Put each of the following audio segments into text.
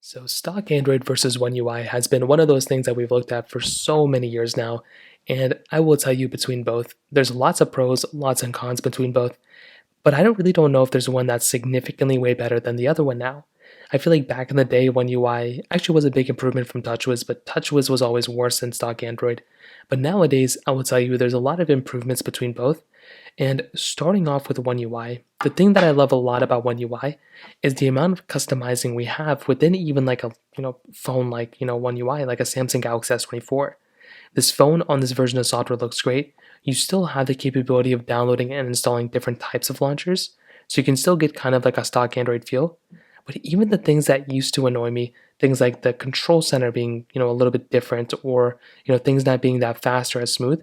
So stock Android versus One UI has been one of those things that we've looked at for so many years now, and I will tell you between both, there's lots of pros, lots of cons between both, but I don't know if there's one that's significantly way better than the other one now. I feel like back in the day, One UI actually was a big improvement from TouchWiz, but TouchWiz was always worse than stock Android. But nowadays, I will tell you there's a lot of improvements between both, and starting off with One UI, the thing that I love a lot about One UI is the amount of customizing we have within even like a phone like One UI, like a Samsung Galaxy S24. This phone on this version of software looks great. You still have the capability of downloading and installing different types of launchers, so you can still get kind of like a stock Android feel. But even the things that used to annoy me, things like the control center being, a little bit different, or things not being that fast or as smooth,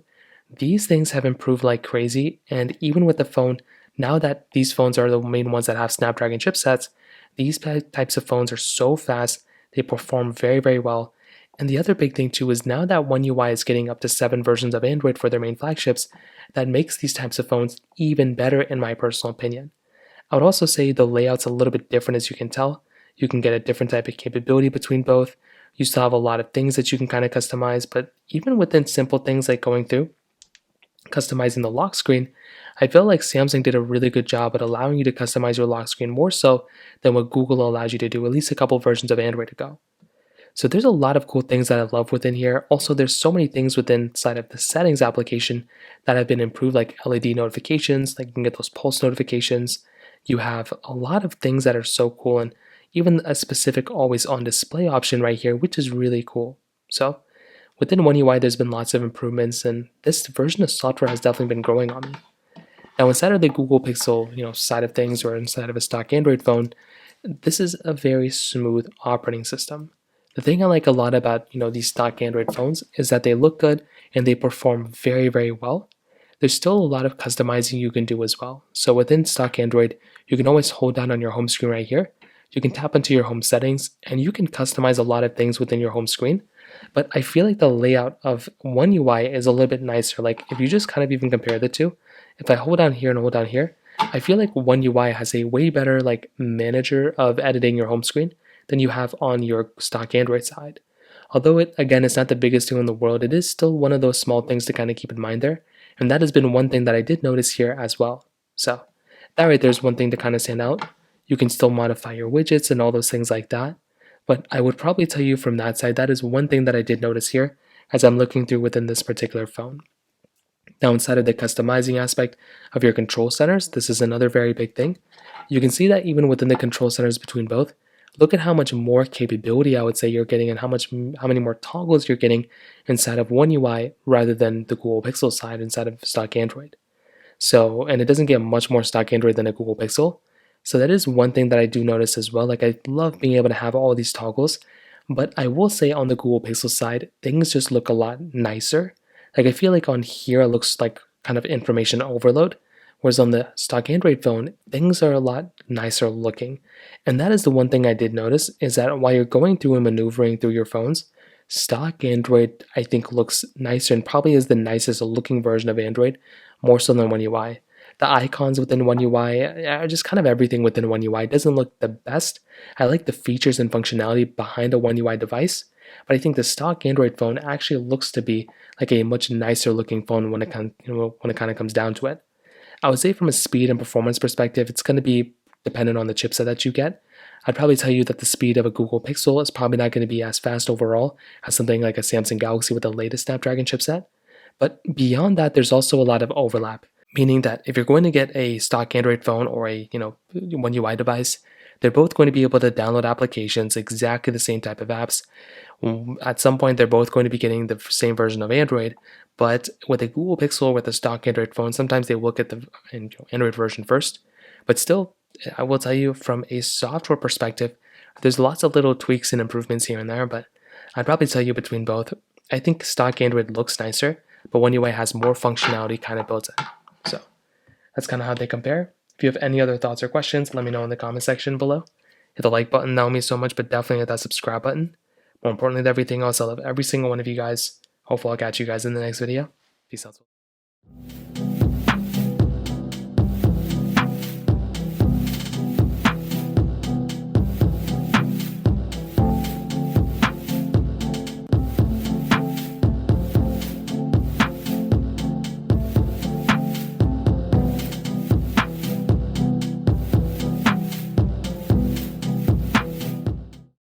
these things have improved like crazy. And even with the phone, now that these phones are the main ones that have Snapdragon chipsets, these types of phones are so fast, they perform very, very well. And the other big thing too is now that One UI is getting up to 7 versions of Android for their main flagships, that makes these types of phones even better in my personal opinion. I would also say the layout's a little bit different, as you can tell. You can get a different type of capability between both. You still have a lot of things that you can kind of customize, but even within simple things like going through customizing the lock screen, I feel like Samsung did a really good job at allowing you to customize your lock screen more so than what Google allows you to do at least a couple versions of Android ago. So there's a lot of cool things that I love within here. Also, there's so many things within inside of the settings application that have been improved, like LED notifications, like you can get those pulse notifications. You have a lot of things that are so cool, and even a specific always on display option right here, which is really cool. So within One UI, there's been lots of improvements, and this version of software has definitely been growing on me. Now, inside of the Google Pixel, side of things, or inside of a stock Android phone, this is a very smooth operating system. The thing I like a lot about these stock Android phones is that they look good and they perform very, very well. There's still a lot of customizing you can do as well. So within stock Android, you can always hold down on your home screen right here. You can tap into your home settings and you can customize a lot of things within your home screen. But I feel like the layout of One UI is a little bit nicer. Like if you just kind of even compare the two, if I hold down here and hold down here, I feel like One UI has a way better like manager of editing your home screen than you have on your stock Android side. Although it again is not the biggest thing in the world, it is still one of those small things to kind of keep in mind there. And that has been one thing that I did notice here as well. So that right there is one thing to kind of stand out. You can still modify your widgets and all those things like that. But I would probably tell you from that side, that is one thing that I did notice here as I'm looking through within this particular phone. Now, inside of the customizing aspect of your control centers, this is another very big thing. You can see that even within the control centers between both, look at how much more capability I would say you're getting and how many more toggles you're getting inside of One UI rather than the Google Pixel side inside of stock Android. So, and it doesn't get much more stock Android than a Google Pixel. So that is one thing that I do notice as well. Like I love being able to have all these toggles, but I will say on the Google Pixel side, things just look a lot nicer. Like I feel like on here it looks like kind of information overload, whereas on the stock Android phone, things are a lot nicer looking. And that is the one thing I did notice is that while you're going through and maneuvering through your phones, stock Android I think looks nicer and probably is the nicest looking version of Android, more so than One UI. The icons within One UI are just kind of everything within One UI. It doesn't look the best. I like the features and functionality behind a One UI device, but I think the stock Android phone actually looks to be like a much nicer looking phone when it kind of comes down to it. I would say from a speed and performance perspective, it's going to be dependent on the chipset that you get. I'd probably tell you that the speed of a Google Pixel is probably not going to be as fast overall as something like a Samsung Galaxy with the latest Snapdragon chipset. But beyond that, there's also a lot of overlap, meaning that if you're going to get a stock Android phone or a One UI device, they're both going to be able to download applications, exactly the same type of apps. At some point, they're both going to be getting the same version of Android, but with a Google Pixel or with a stock Android phone, sometimes they will get the Android version first. But still, I will tell you from a software perspective, there's lots of little tweaks and improvements here and there, but I'd probably tell you between both. I think stock Android looks nicer, but One UI has more functionality kind of built in. So that's kind of how they compare. If you have any other thoughts or questions, let me know in the comment section below. Hit the like button, that would mean so much, but definitely hit that subscribe button. More importantly than everything else, I love every single one of you guys. Hopefully I'll catch you guys in the next video. Peace out.